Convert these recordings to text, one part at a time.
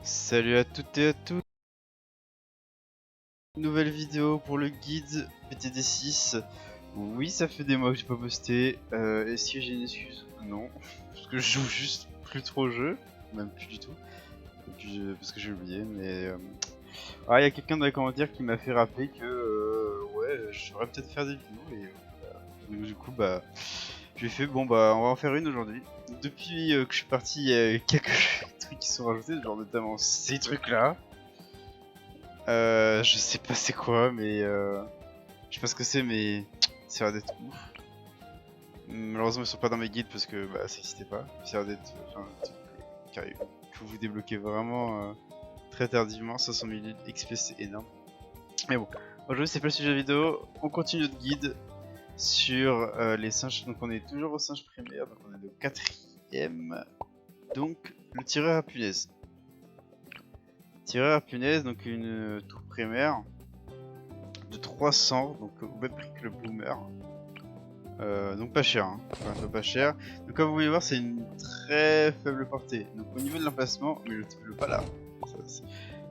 Salut à toutes et à tous, nouvelle vidéo pour le guide PTD6. Oui, ça fait des mois que j'ai pas posté. Est-ce que j'ai une excuse? Non, parce que je joue juste plus trop au jeu, même plus du tout. Et puis, parce que j'ai oublié, mais... Ah, il y a quelqu'un dans les commentaires qui m'a fait rappeler que ouais, j'aurais peut-être faire des vidéos et donc, du coup, bah, j'ai fait bon, bah, on va en faire une aujourd'hui. Depuis que je suis parti, il y a quelques trucs qui sont rajoutés, genre notamment ces trucs-là. Je sais pas c'est quoi, mais je sais pas ce que c'est, mais ça a l'air d'être ouf. Malheureusement, ils sont pas dans mes guides parce que bah, ça existait pas. Ça a l'air d'être un truc que vous débloquez vraiment très tardivement. 500 000 XP, c'est énorme. Mais bon, aujourd'hui, c'est pas le sujet de la vidéo. On continue notre guide sur les singes. Donc, on est toujours au singe primaire, donc on est le 4ème. Donc, le tireur à punaise. Tireur à punaise, donc une tour primaire de 300, donc au même prix que le boomer. Donc pas cher, hein. Un peu pas cher. Donc comme vous pouvez voir, c'est une très faible portée. Donc au niveau de l'emplacement, mais le pas là.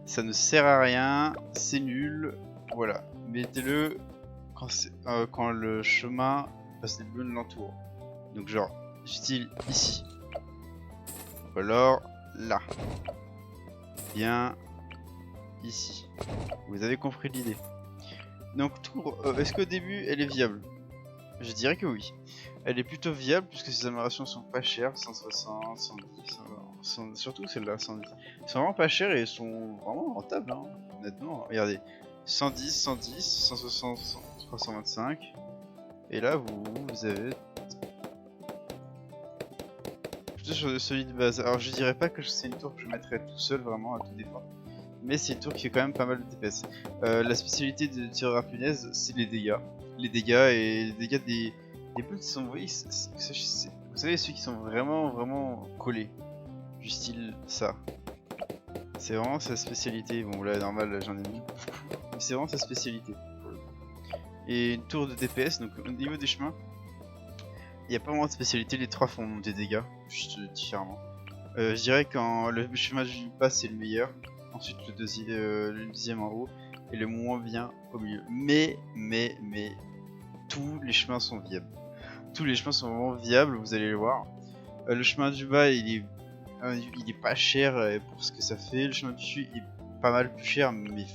Ça ne sert à rien, c'est nul. Voilà, mettez-le quand le chemin passe les bleus l'entour. Donc genre, style ici. Ou alors là. Bien ici. Vous avez compris l'idée. Donc tour, est-ce qu'au début elle est viable? Je dirais que oui. Elle est plutôt viable puisque ses améliorations sont pas chères, 160, 110, 100, surtout celle-là, 110. Elles sont vraiment pas chères et elles sont vraiment rentables, hein, honnêtement. Regardez, 110, 110, 160, 325. Et là, vous avez plutôt sur celui de base. Alors je dirais pas que c'est une tour que je mettrais tout seul vraiment à tout défendre. Mais c'est une tour qui fait quand même pas mal de DPS. La spécialité de tireur à punaise, c'est les dégâts. Les dégâts et les dégâts des bleus qui sont, vous voyez, vous savez ceux qui sont vraiment collés. Du style ça. C'est vraiment sa spécialité. Bon là normal j'en ai mis beaucoup. Mais c'est vraiment sa spécialité. Et une tour de DPS, donc au niveau des chemins, il n'y a pas vraiment de spécialité, les trois font des dégâts, juste différemment. Je dirais que le chemin du bas c'est le meilleur. Ensuite le deuxième en haut et le moins bien au milieu. Mais tous les chemins sont viables. Tous les chemins sont vraiment viables, vous allez le voir. Le chemin du bas il est pas cher pour ce que ça fait. Le chemin du dessus est pas mal plus cher mais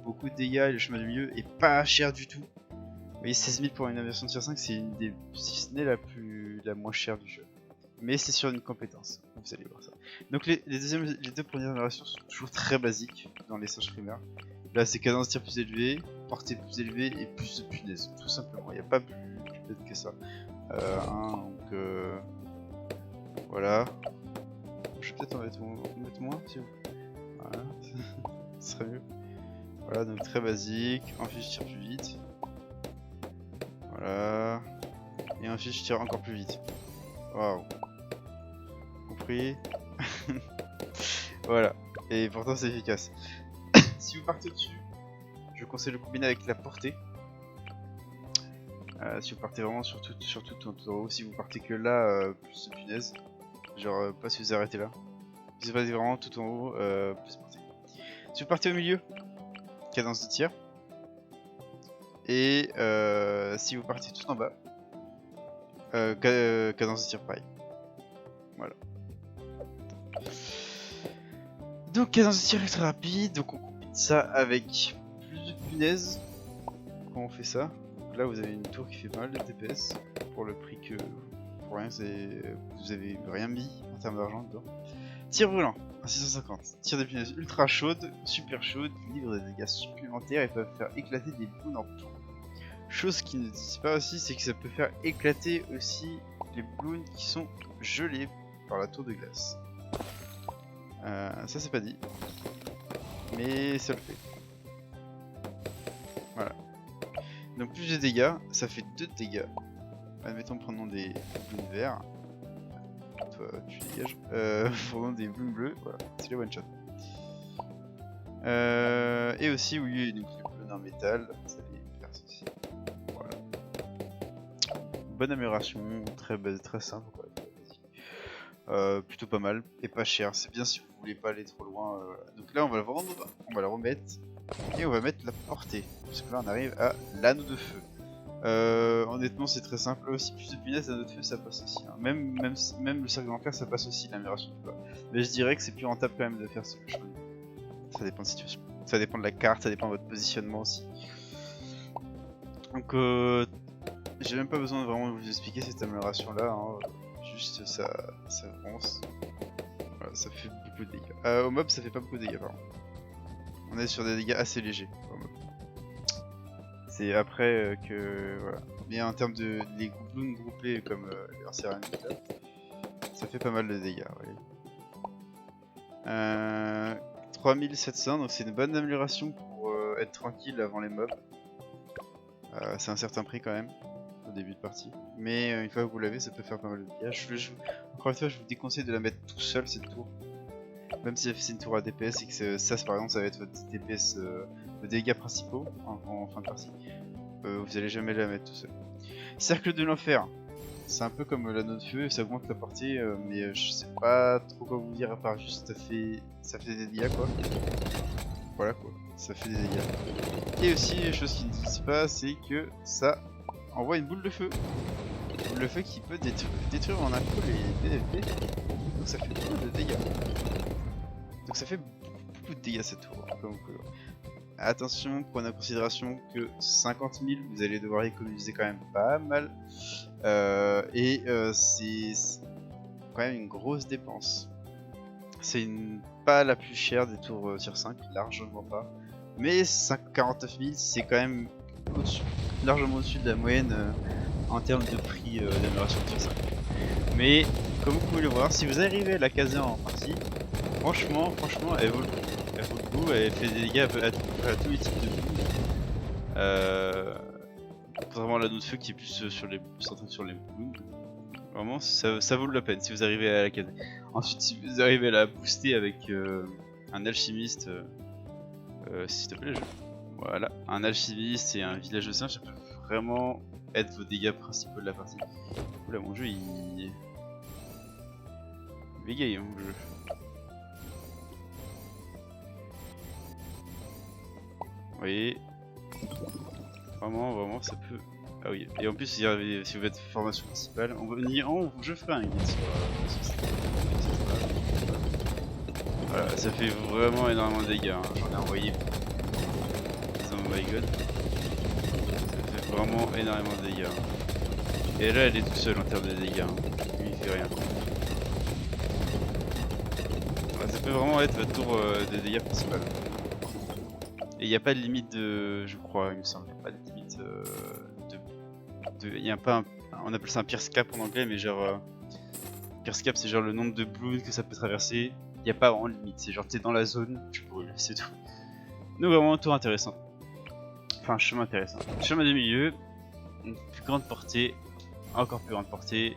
beaucoup de dégâts. Et le chemin du milieu est pas cher du tout. Vous voyez 16 000 pour une version de tier 5 c'est une des, si ce n'est la moins chère du jeu. Mais c'est sur une compétence, vous allez voir ça. Donc les deux premières versions sont toujours très basiques dans les singes primaires. Là c'est cadence de tir plus élevée, portée plus élevée et plus de punaise, tout simplement, il n'y a pas plus bête que ça. Donc voilà. Je vais peut-être en mettre moins si vous... Voilà, ce serait mieux. Voilà, donc très basique, ensuite je tire plus vite. Voilà. Et ensuite je tire encore plus vite. Waouh. Compris. Voilà, et pourtant c'est efficace. Si vous partez dessus, je conseille de le combiner avec la portée. Si vous partez vraiment sur tout en haut, si vous partez que là, plus de punaise. Genre pas si vous arrêtez là. Si vous partez vraiment tout en haut, plus portée. Si vous partez au milieu, cadence de tir. Et si vous partez tout en bas, cadence de tir pareil. Voilà. Donc cadence de tir ultra rapide, donc on combine ça avec plus de punaise. Quand on fait ça, donc là vous avez une tour qui fait pas mal de DPS pour le prix que pour rien vous avez rien mis en termes d'argent dedans. Tir brûlant à 650, tir de punaise ultra chaude, super chaude, qui livre des dégâts supplémentaires et peuvent faire éclater des bloons en plomb. Chose qu'ils ne disent pas aussi, c'est que ça peut faire éclater aussi les bloons qui sont gelés par la tour de glace. Ça c'est pas dit, mais ça le fait. Voilà. Donc plus de dégâts, ça fait 2 dégâts. Admettons prenons des bloons verts. Toi tu dégages. Prenons des bloons bleus, voilà, c'est les one shot. Et aussi oui, donc les bloons en métal, ça les perce aussi. Voilà. Bonne amélioration, très simple quoi. Plutôt pas mal et pas cher. C'est bien si vous voulez pas aller trop loin. Donc là on va le vendre, on va le remettre et on va mettre la portée. Parce que là on arrive à l'anneau de feu. Honnêtement c'est très simple. Aussi plus de punaises, l'anneau de feu ça passe aussi. Hein. Même le cercle d'enfer ça passe aussi, l'amélioration du bas. Mais je dirais que c'est plus rentable quand même de faire ce que je fais. Ça dépend de la situation. Ça dépend de la carte, ça dépend de votre positionnement aussi. Donc j'ai même pas besoin de vraiment vous expliquer cette amélioration là. Hein. Juste ça avance. Voilà, ça fait beaucoup de dégâts. Au mob ça fait pas beaucoup de dégâts par contre. On est sur des dégâts assez légers au mob. C'est après que voilà. Mais en termes de les goublons groupés comme les lancers là, ça fait pas mal de dégâts. Ouais. 3700 donc c'est une bonne amélioration pour être tranquille avant les mobs. C'est un certain prix quand même au début de partie, mais une fois que vous l'avez ça peut faire pas mal de dégâts. Encore une fois je vous déconseille de la mettre tout seul cette tour, même si c'est une tour à DPS et que ça par exemple ça va être votre DPS, vos dégâts principaux en fin de partie, vous allez jamais la mettre tout seul. Cercle de l'enfer, c'est un peu comme l'anneau de feu, ça augmente la portée, mais je sais pas trop quoi vous dire à part juste ça fait des dégâts quoi. Voilà quoi, ça fait des dégâts. Et aussi, les choses qui ne disent pas, c'est que ça envoie une boule de feu. Une boule de feu qui peut détruire en un coup les PVP. Donc ça fait beaucoup de dégâts. Donc ça fait beaucoup de dégâts cette tour, comme vous pouvez voir. Attention, prenez en considération que 50 000, vous allez devoir économiser quand même pas mal. C'est quand même une grosse dépense. C'est pas la plus chère des tours tier 5, largement pas. Mais 49 000 c'est quand même largement au-dessus de la moyenne en termes de prix d'amélioration de tier 5. Mais comme vous pouvez le voir, si vous arrivez à la caser en partie, franchement elle vaut le coup. Elle vaut le coup, elle fait des dégâts à tous les types de coups. Contrairement à l'anneau de feu qui est plus centré sur les boules. Vraiment ça vaut la peine si vous arrivez à la caser. Ensuite si vous arrivez à la booster avec un alchimiste, s'il te plaît, voilà, un alchimiste et un village de singes, ça peut vraiment être vos dégâts principaux de la partie. Oula, mon jeu il bégaye mon jeu. Vous voyez, vraiment ça peut. Ah oui, et en plus si vous êtes formation principale, je ferai un guide sur cette. Voilà, ça fait vraiment énormément de dégâts, hein. J'en ai envoyé. Oh my god. Ça fait vraiment énormément de dégâts. Et là elle est toute seule en termes de dégâts. Lui il fait rien. Voilà, ça peut vraiment être votre tour de dégâts principal. Et il n'y a pas de limite de. Je crois, il me semble. Il n'y a pas de limite il y a pas un, on appelle ça un pierce cap en anglais, mais genre. Pierce cap c'est genre le nombre de bloons que ça peut traverser. Il n'y a pas vraiment de limite, c'est genre t'es dans la zone, tu brûles, c'est tout. Donc vraiment un tour intéressant. Enfin un chemin intéressant. Chemin de milieu, une plus grande portée, encore plus grande portée.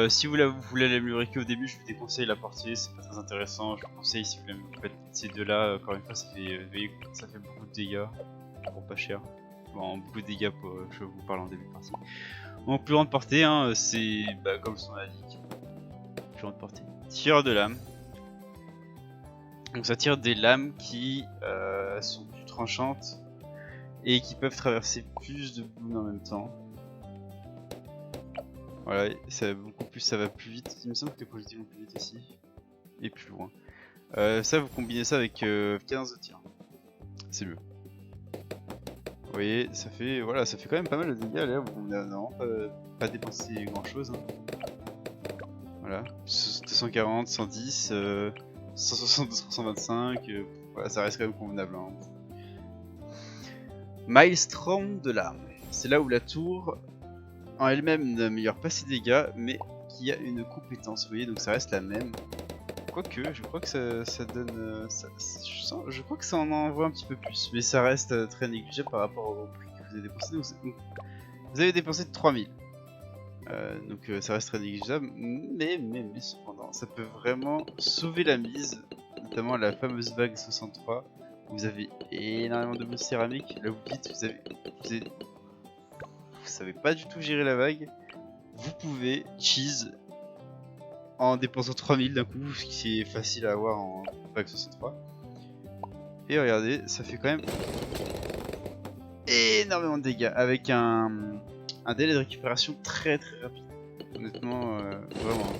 Si vous voulez l'améliorer qu'au début, je vous déconseille la portée, c'est pas très intéressant. Je vous conseille si vous faites ces deux là, encore une fois ça fait beaucoup de dégâts, pour pas cher. Bon, beaucoup de dégâts pour, je vous parle en début de partie. Donc plus grande portée, hein, c'est comme son indique. Plus grande portée. Tireur de lame. Donc ça tire des lames qui sont plus tranchantes et qui peuvent traverser plus de boules en même temps. Voilà, ça va plus vite. Il me semble que les projectiles vont plus vite ici et plus loin. Ça, vous combinez ça avec 15 de tir. C'est mieux. Vous voyez, ça fait quand même pas mal de dégâts. Là, on n'a vraiment pas dépensé grand chose. Hein. Voilà, 240, 110. 160, 125, voilà, ça reste quand même convenable. Hein. Maelstrom de l'âme. C'est là où la tour en elle-même n'améliore pas ses dégâts, mais qui a une compétence. Vous voyez, donc ça reste la même. Quoique, je crois que ça donne. Je crois que ça en envoie un petit peu plus, mais ça reste très négligeable par rapport au prix que vous avez dépensé. Donc, vous avez dépensé 3000. Donc ça reste très négligeable, mais cependant, ça peut vraiment sauver la mise, notamment la fameuse vague 63. Vous avez énormément de mousse céramique. Là, vous dites, vous savez pas du tout gérer la vague. Vous pouvez cheese en dépensant 3000 d'un coup, ce qui est facile à avoir en pack 63. Et regardez, ça fait quand même énormément de dégâts avec un délai de récupération très rapide. Honnêtement, vraiment,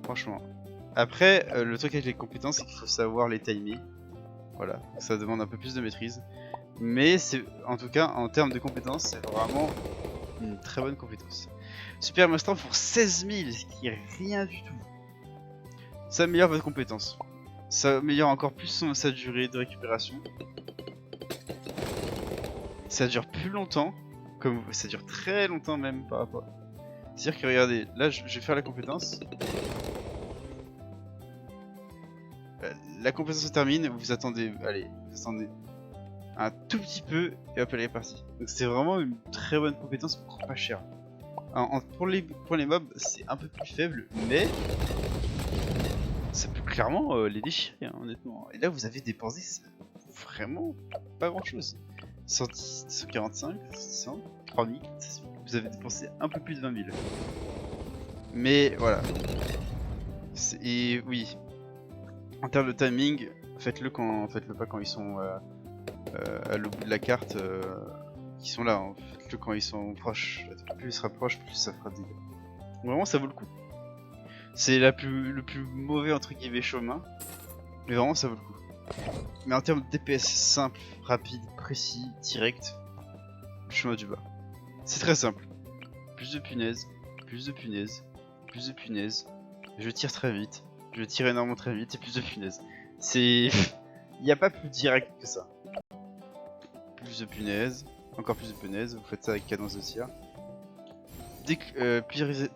franchement. Après, le truc avec les compétences, c'est qu'il faut savoir les timer. Voilà, ça demande un peu plus de maîtrise. Mais c'est, en tout cas, en termes de compétences, c'est vraiment une très bonne compétence. Super Master pour 16 000, ce qui est rien du tout. Ça améliore votre compétence. Ça améliore encore plus sa durée de récupération. Ça dure plus longtemps, comme ça dure très longtemps même par rapport. C'est-à-dire que regardez, là je vais faire la compétence. La compétence se termine, vous attendez, allez, vous attendez un tout petit peu et hop elle est partie. Donc c'est vraiment une très bonne compétence pour pas cher. Pour les mobs c'est un peu plus faible, mais ça peut clairement les déchirer, hein, honnêtement. Et là vous avez dépensé vraiment pas grand chose. 110, 145, 600, 3000, vous avez dépensé un peu plus de 20 000. Mais voilà. Et oui, en termes de timing, faites-le pas quand ils sont à l'autre bout de la carte, qui sont là. Hein. Faites-le quand ils sont proches. Plus ils se rapprochent, plus ça fera des dégâts. Vraiment, ça vaut le coup. C'est le plus mauvais entre guillemets chemin, mais vraiment ça vaut le coup. Mais en termes de DPS simple, rapide, précis, direct, le chemin du bas. C'est très simple. Plus de punaises, plus de punaises, plus de punaises. Je tire très vite, je tire énormément très vite et plus de punaises. C'est... Il n'y a pas plus direct que ça. Plus de punaises, encore plus de punaises, vous faites ça avec cadence de tir.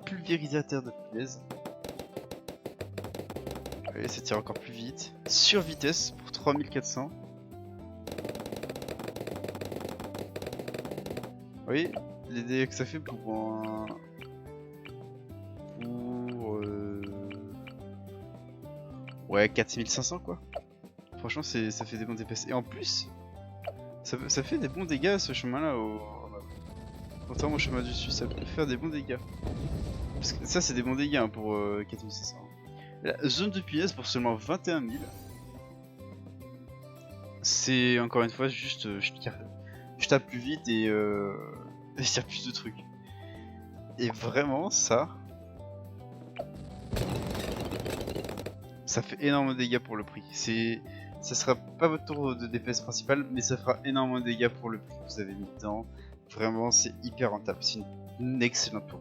Pulvérisateur de punaises. Allez, ça tire encore plus vite. Sur vitesse pour 3400. Vous voyez les dégâts que ça fait pour un... Ouais, 4500 quoi. Franchement, ça fait des bons DPS. Et en plus, ça fait des bons dégâts ce chemin-là. Contrairement au chemin du dessus, ça peut faire des bons dégâts. Parce que ça, c'est des bons dégâts hein, pour 4500. La zone de punaise pour seulement 21 000. C'est encore une fois juste. Je tape plus vite et je tire plus de trucs. Et vraiment, ça fait énormément de dégâts pour le prix. Ça sera pas votre tour de DPS principal, mais ça fera énormément de dégâts pour le prix que vous avez mis dedans. Vraiment, c'est hyper rentable. C'est une excellente tour.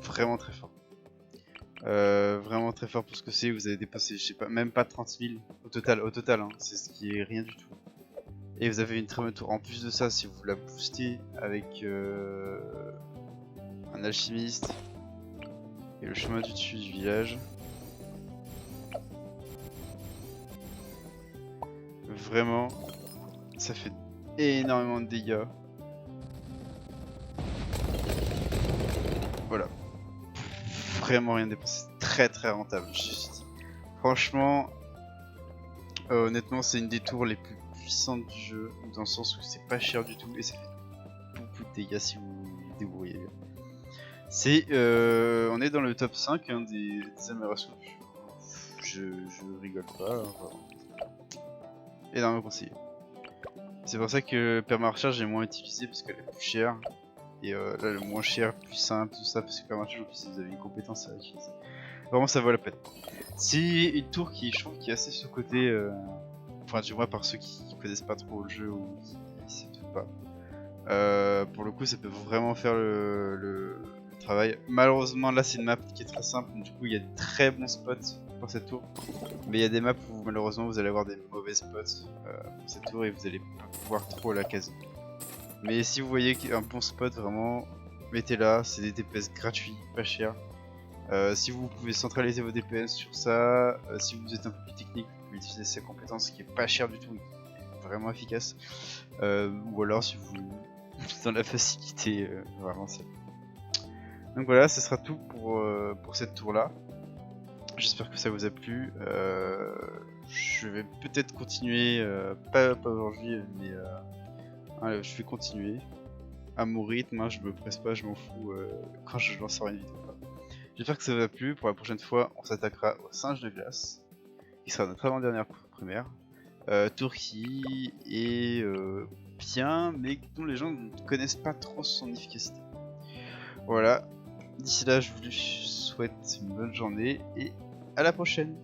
Vraiment très fort. Vraiment très fort pour ce que c'est. Vous avez dépassé, je sais pas, même pas 30 000 au total, hein. C'est ce qui est rien du tout. Et vous avez une très bonne tour. En plus de ça, si vous la boostez avec un alchimiste et le chemin du dessus du village. Vraiment, ça fait énormément de dégâts. Voilà. Vraiment rien dépensé. Très rentable. Franchement, honnêtement, c'est une des tours les plus puissantes du jeu. Dans le sens où c'est pas cher du tout et ça fait beaucoup de dégâts si vous vous débrouillez. On est dans le top 5 hein, des améliorations. Je rigole pas. Vraiment. Énormément conseillé. C'est pour ça que Permarcharge est moins utilisé parce qu'elle est plus chère. Et là le moins cher, plus simple, tout ça, parce que Permarcharge en plus vous avez une compétence à utiliser. Vraiment ça vaut la peine. C'est une tour qui je trouve qui est assez sous-cotée, enfin du moins par ceux qui connaissent pas trop le jeu ou qui s'y trouvent pas. Pour le coup ça peut vraiment faire le travail. Malheureusement là c'est une map qui est très simple, du coup il y a de très bons spots pour cette tour. Mais il y a des maps où malheureusement vous allez avoir des mauvais spots pour cette tour et vous allez pas pouvoir trop la caser. Mais si vous voyez un bon spot vraiment, mettez-la, c'est des DPS gratuits, pas cher. Si vous pouvez centraliser vos DPS sur ça, si vous êtes un peu plus technique, vous pouvez utiliser ces compétences qui est pas cher du tout, qui est vraiment efficace. Ou alors si vous êtes dans la facilité, vraiment c'est. Donc voilà, ce sera tout pour cette tour là. J'espère que ça vous a plu. Je vais peut-être continuer, pas aujourd'hui, mais je vais continuer à mon rythme. Hein, je me presse pas, je m'en fous quand je lancerai une vidéo. J'espère que ça vous a plu. Pour la prochaine fois, on s'attaquera au singe de glace, qui sera notre avant-dernière primaire. Tour qui est bien, mais dont les gens ne connaissent pas trop son efficacité. Voilà. D'ici là, je vous souhaite une bonne journée et à la prochaine.